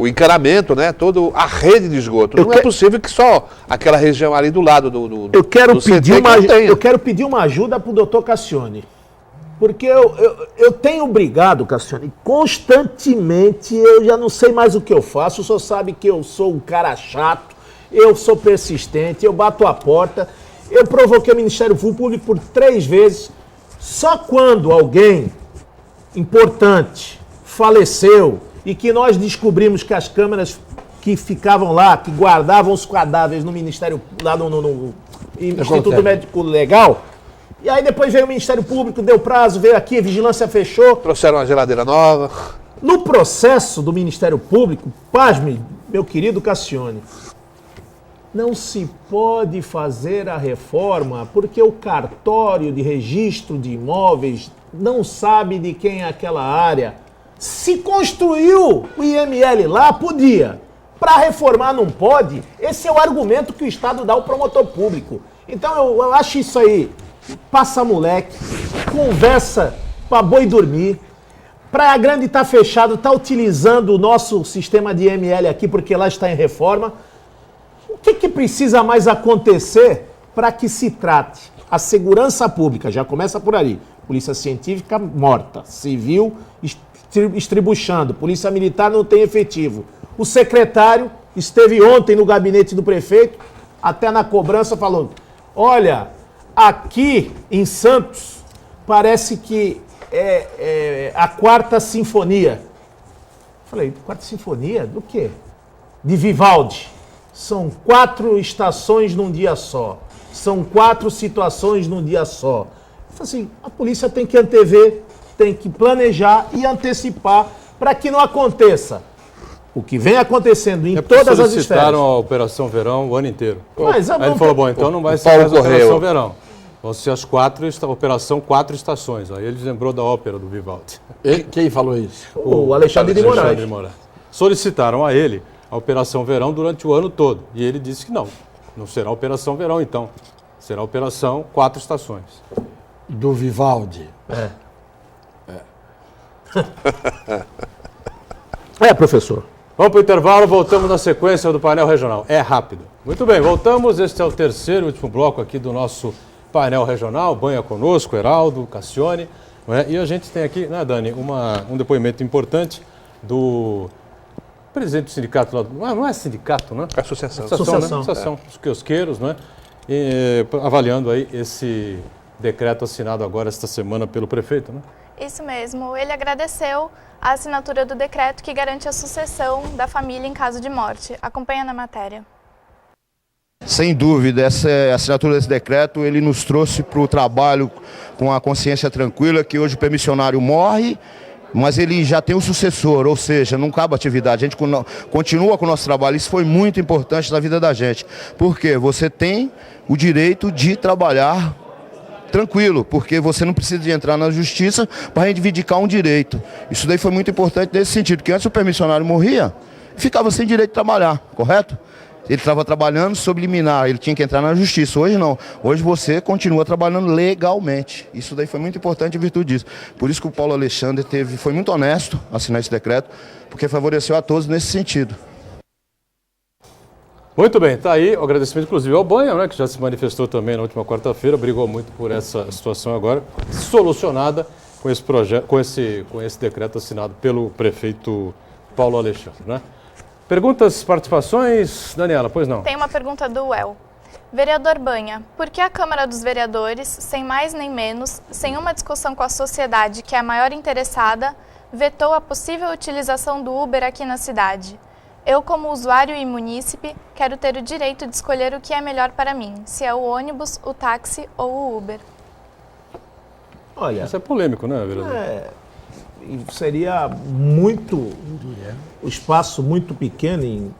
encanamento, né? Toda a rede de esgoto. Não é possível que só aquela região ali do lado do eu quero CT eu quero pedir uma ajuda para o doutor Cassione. Porque eu tenho brigado, Cassione, constantemente, eu já não sei mais o que eu faço, o senhor sabe que eu sou um cara chato, eu sou persistente, eu bato a porta. Eu provoquei o Ministério Público por 3 vezes. Só quando alguém importante faleceu e que nós descobrimos que as câmeras que ficavam lá, que guardavam os cadáveres no Ministério, lá no Instituto Médico Legal, e aí depois veio o Ministério Público, deu prazo, veio aqui, a vigilância fechou. Trouxeram uma geladeira nova. No processo do Ministério Público, pasme, meu querido Cassione, não se pode fazer a reforma porque o cartório de registro de imóveis não sabe de quem é aquela área. Se construiu o IML lá, podia. Para reformar não pode. Esse é o argumento que o Estado dá ao promotor público. Então eu acho isso aí, passa moleque, conversa para boi dormir. Praia Grande está fechado, está utilizando o nosso sistema de IML aqui porque lá está em reforma. O que precisa mais acontecer para que se trate a segurança pública? Já começa por ali. Polícia Científica morta, Civil estribuchando, Polícia Militar não tem efetivo. O secretário esteve ontem no gabinete do prefeito, até na cobrança falou, olha, aqui em Santos parece que é a 4ª sinfonia. Falei, quarta sinfonia? Do quê? De Vivaldi. São 4 estações num dia só. São 4 situações num dia só. Eu falei assim, a polícia tem que antever, tem que planejar e antecipar para que não aconteça o que vem acontecendo em todas as esferas. Solicitaram a Operação Verão o ano inteiro. Mas, aí ele falou, bom, então não vai ser mais a Operação Verão. Vão ser as 4, Operação 4 Estações. Aí ele lembrou da ópera do Vivaldi. Quem falou isso? O Alexandre de Moraes. Solicitaram a ele a Operação Verão durante o ano todo. E ele disse que não será Operação Verão, então. Será Operação 4 Estações. Do Vivaldi. Professor. Vamos para o intervalo, voltamos na sequência do painel regional. É rápido. Muito bem, voltamos. Este é o terceiro e último bloco aqui do nosso painel regional. Banha conosco, Heraldo, Cassione. E a gente tem aqui, né, Dani, um depoimento importante do presidente do sindicato lá. Não é sindicato, né? Associação. Associação dos quiosqueiros, né? Avaliando aí esse decreto assinado agora esta semana pelo prefeito, né? Isso mesmo. Ele agradeceu a assinatura do decreto que garante a sucessão da família em caso de morte. Acompanha na matéria. Sem dúvida, essa assinatura desse decreto, ele nos trouxe para o trabalho com a consciência tranquila que hoje o permissionário morre, mas ele já tem um sucessor, ou seja, não acaba a atividade, a gente continua com o nosso trabalho. Isso foi muito importante na vida da gente, porque você tem o direito de trabalhar tranquilo, porque você não precisa de entrar na justiça para reivindicar um direito. Isso daí foi muito importante nesse sentido, que antes o permissionário morria, ficava sem direito de trabalhar, correto? Ele estava trabalhando sob liminar, ele tinha que entrar na justiça. Hoje não, hoje você continua trabalhando legalmente. Isso daí foi muito importante em virtude disso. Por isso que o Paulo Alexandre foi muito honesto assinar esse decreto, porque favoreceu a todos nesse sentido. Muito bem, está aí o agradecimento inclusive ao Banha, né, que já se manifestou também na última quarta-feira, brigou muito por essa situação agora, solucionada com esse projeto, com esse decreto assinado pelo prefeito Paulo Alexandre, né? Perguntas, participações? Daniela, pois não? Tem uma pergunta do UEL. Vereador Banha, por que a Câmara dos Vereadores, sem mais nem menos, sem uma discussão com a sociedade que é a maior interessada, vetou a possível utilização do Uber aqui na cidade? Eu, como usuário e munícipe, quero ter o direito de escolher o que é melhor para mim, se é o ônibus, o táxi ou o Uber. Olha, isso é polêmico, né, vereador? Seria muito, o espaço muito pequeno, em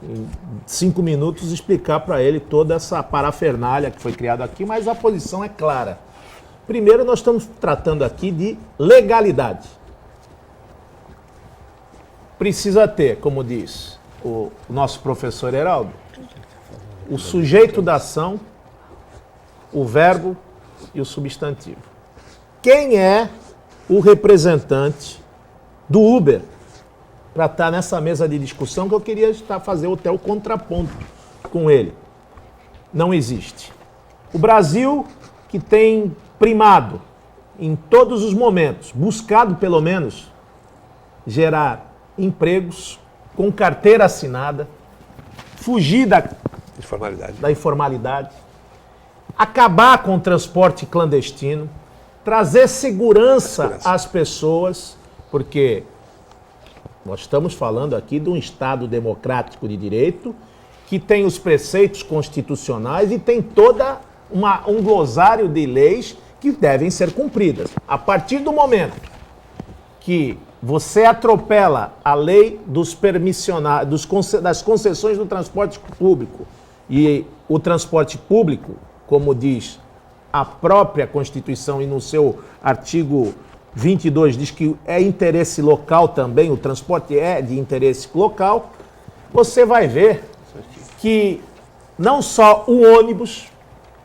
5 minutos, explicar para ele toda essa parafernália que foi criada aqui, mas a posição é clara. Primeiro, nós estamos tratando aqui de legalidade. Precisa ter, como diz o nosso professor Heraldo, o sujeito da ação, o verbo e o substantivo. Quem é o representante do Uber para estar nessa mesa de discussão que eu queria fazer até o contraponto com ele? Não existe. O Brasil, que tem primado em todos os momentos, buscado pelo menos gerar empregos com carteira assinada, fugir da informalidade, acabar com o transporte clandestino, trazer segurança às pessoas, porque nós estamos falando aqui de um Estado democrático de direito que tem os preceitos constitucionais e tem toda um glossário de leis que devem ser cumpridas. A partir do momento que você atropela a lei dos permissionários, das concessões do transporte público, e o transporte público, como diz a própria Constituição e no seu artigo 22 diz que é interesse local também, o transporte é de interesse local, você vai ver que não só o ônibus,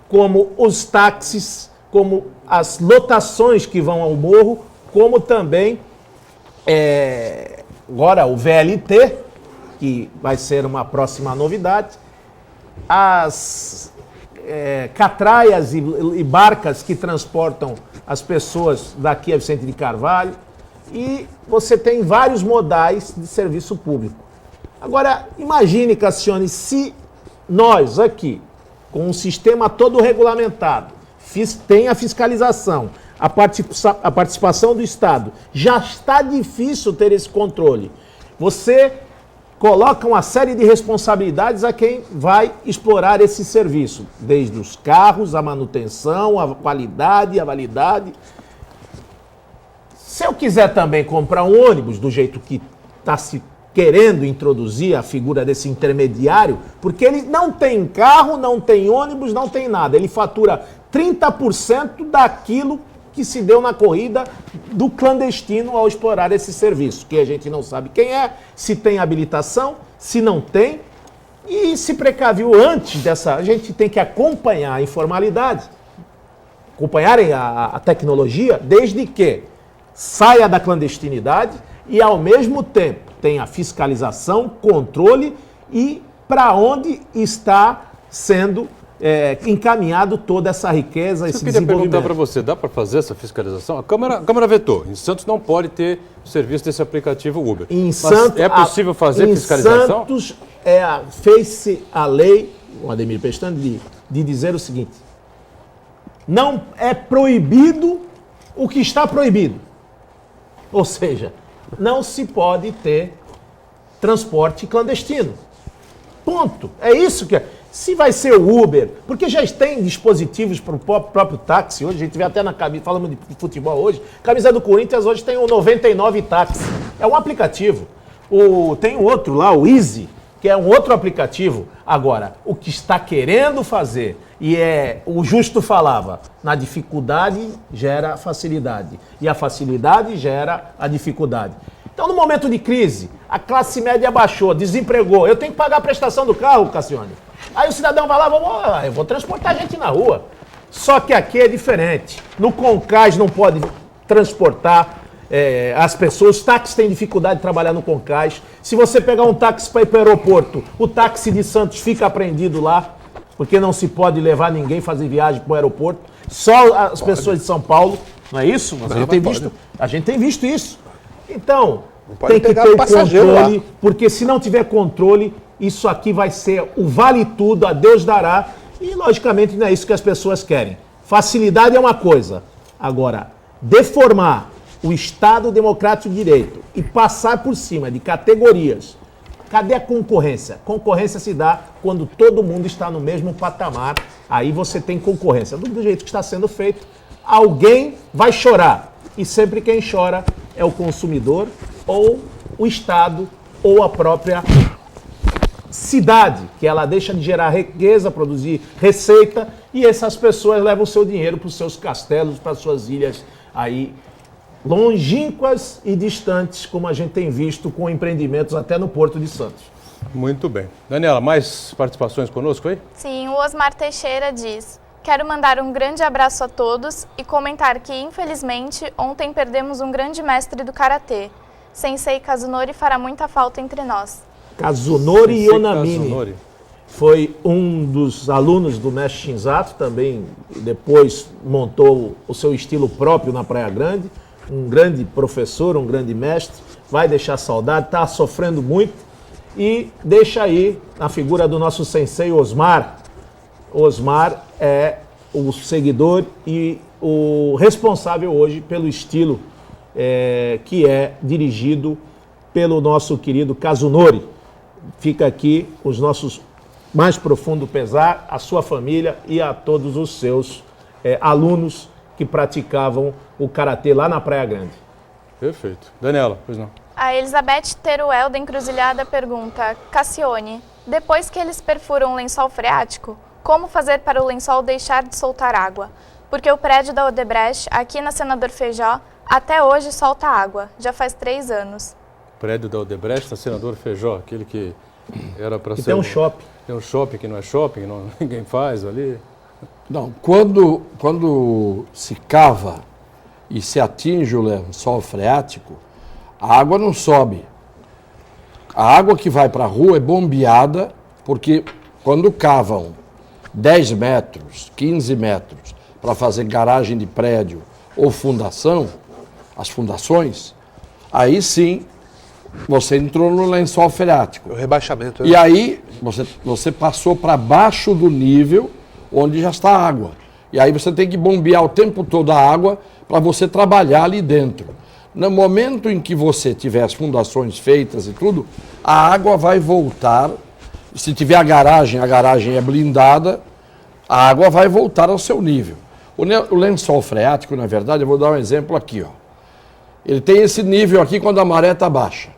como os táxis, como as lotações que vão ao morro, como também agora o VLT, que vai ser uma próxima novidade, as catraias e barcas que transportam as pessoas daqui a Vicente de Carvalho, e você tem vários modais de serviço público. Agora, imagine, Cassione, se nós aqui, com um sistema todo regulamentado, tem a fiscalização, a participação do Estado, já está difícil ter esse controle. Você coloca uma série de responsabilidades a quem vai explorar esse serviço, desde os carros, a manutenção, a qualidade, a validade. Se eu quiser também comprar um ônibus do jeito que está se querendo introduzir a figura desse intermediário, porque ele não tem carro, não tem ônibus, não tem nada. Ele fatura 30% daquilo que se deu na corrida do clandestino ao explorar esse serviço, que a gente não sabe quem é, se tem habilitação, se não tem, e se precaviu antes dessa... A gente tem que acompanhar a informalidade, acompanharem a tecnologia, desde que saia da clandestinidade e, ao mesmo tempo, tenha fiscalização, controle e para onde está sendo encaminhado toda essa riqueza, esse desenvolvimento. Eu queria perguntar para você, dá para fazer essa fiscalização? A Câmara vetou. Em Santos não pode ter serviço desse aplicativo Uber. Mas é possível fazer fiscalização? Em Santos fez-se a lei, o Ademir Pestana, de dizer o seguinte: não é proibido o que está proibido. Ou seja, não se pode ter transporte clandestino. Ponto. É isso que é. Se vai ser o Uber, porque já tem dispositivos para o próprio táxi hoje, a gente vê até na camisa, falamos de futebol hoje, camisa do Corinthians hoje tem o 99 táxi. É um aplicativo. Tem outro lá, o Easy, que é um outro aplicativo. Agora, o que está querendo fazer, e o Justo falava, na dificuldade gera facilidade, e a facilidade gera a dificuldade. Então, no momento de crise, a classe média baixou, desempregou, eu tenho que pagar a prestação do carro, Cassione. Aí o cidadão vai lá, eu vou transportar gente na rua. Só que aqui é diferente. No Concás não pode transportar as pessoas, os táxis têm dificuldade de trabalhar no Concás. Se você pegar um táxi para ir para o aeroporto, o táxi de Santos fica apreendido lá, porque não se pode levar ninguém fazer viagem para o aeroporto. Só as pessoas de São Paulo, não é isso? A gente tem visto isso. Então, tem que ter o controle, porque se não tiver controle, isso aqui vai ser o vale tudo, a Deus dará, e logicamente não é isso que as pessoas querem. Facilidade é uma coisa, agora, deformar o Estado Democrático de Direito e passar por cima de categorias, cadê a concorrência? Concorrência se dá quando todo mundo está no mesmo patamar, aí você tem concorrência. Do jeito que está sendo feito, alguém vai chorar, e sempre quem chora é o consumidor, ou o Estado, ou a própria cidade, que ela deixa de gerar riqueza, produzir receita, e essas pessoas levam o seu dinheiro para os seus castelos, para as suas ilhas aí longínquas e distantes, como a gente tem visto com empreendimentos até no Porto de Santos. Muito bem. Daniela, mais participações conosco aí? Sim, o Osmar Teixeira diz: quero mandar um grande abraço a todos e comentar que, infelizmente, ontem perdemos um grande mestre do Karatê. Sensei Kazunori fará muita falta entre nós. Kazunori Yonamine foi um dos alunos do mestre Shinzato, também depois montou o seu estilo próprio na Praia Grande, um grande professor, um grande mestre, vai deixar saudade, está sofrendo muito, e deixa aí a figura do nosso sensei Osmar. Osmar é o seguidor e o responsável hoje pelo estilo que é dirigido pelo nosso querido Kazunori. Fica aqui os nossos mais profundo pesar, a sua família e a todos os seus alunos que praticavam o Karatê lá na Praia Grande. Perfeito. Daniela, pois não. A Elizabeth Teruel da Encruzilhada pergunta: Cassione, depois que eles perfuram o lençol freático, como fazer para o lençol deixar de soltar água? Porque o prédio da Odebrecht, aqui na Senador Feijó, até hoje solta água, já faz 3 anos. Prédio da Odebrecht, na Senador Feijó, aquele que era para ser... Tem um shopping. Tem um shopping que não é shopping, ninguém faz ali. Não, quando se cava e se atinge o lençol freático, a água não sobe. A água que vai para a rua é bombeada, porque quando cavam 10 metros, 15 metros, para fazer garagem de prédio ou fundação, as fundações, aí sim você entrou no lençol freático. O rebaixamento. E aí você passou para baixo do nível onde já está a água. E aí você tem que bombear o tempo todo a água para você trabalhar ali dentro. No momento em que você tiver as fundações feitas e tudo, a água vai voltar. Se tiver a garagem é blindada, a água vai voltar ao seu nível. O lençol freático, na verdade, eu vou dar um exemplo aqui, ó. Ele tem esse nível aqui quando a maré está baixa.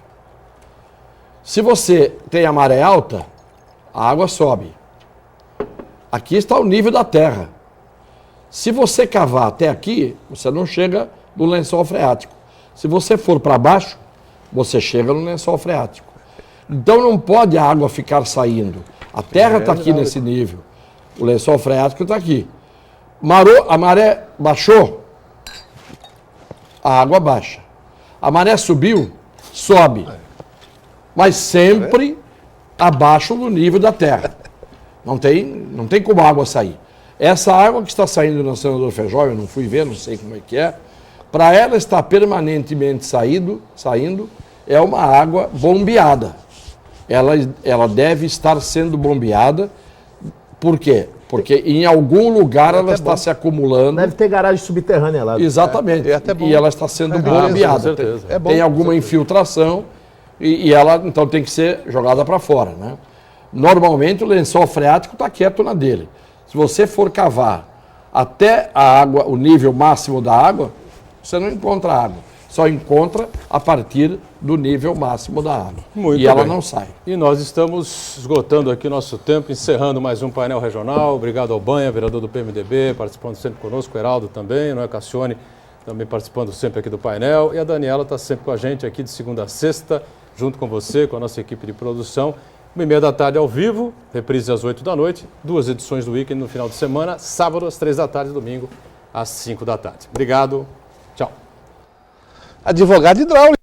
Se você tem a maré alta, a água sobe. Aqui está o nível da terra. Se você cavar até aqui, você não chega no lençol freático. Se você for para baixo, você chega no lençol freático. Então não pode a água ficar saindo. A terra está aqui nesse nível. O lençol freático está aqui. A maré baixou, a água baixa. A maré subiu, sobe. Mas sempre abaixo do nível da terra. Não tem como a água sair. Essa água que está saindo na Senador Feijó, eu não fui ver, não sei como é que é, para ela estar permanentemente saindo, é uma água bombeada. Ela deve estar sendo bombeada. Por quê? Porque em algum lugar ela está se acumulando. Deve ter garagem subterrânea lá. Exatamente. E ela está sendo bombeada. Com certeza. Tem alguma infiltração e ela então tem que ser jogada para fora, né? Normalmente o lençol freático está quieto na dele. Se você for cavar até a água, o nível máximo da água, você não encontra água. Só encontra a partir do nível máximo da água. Muito ela bem. não sai. E nós estamos esgotando aqui nosso tempo, encerrando mais um painel regional. Obrigado ao Banha, vereador do PMDB, participando sempre conosco, o Heraldo também, não é, Cassione, também participando sempre aqui do painel. E a Daniela está sempre com a gente aqui de segunda a sexta, junto com você, com a nossa equipe de produção. 1h30 da tarde ao vivo, reprise às 8 da noite, 2 edições do Weekend no final de semana, sábado às 3 da tarde, domingo às 5 da tarde. Obrigado, tchau. Advogado hidráulico.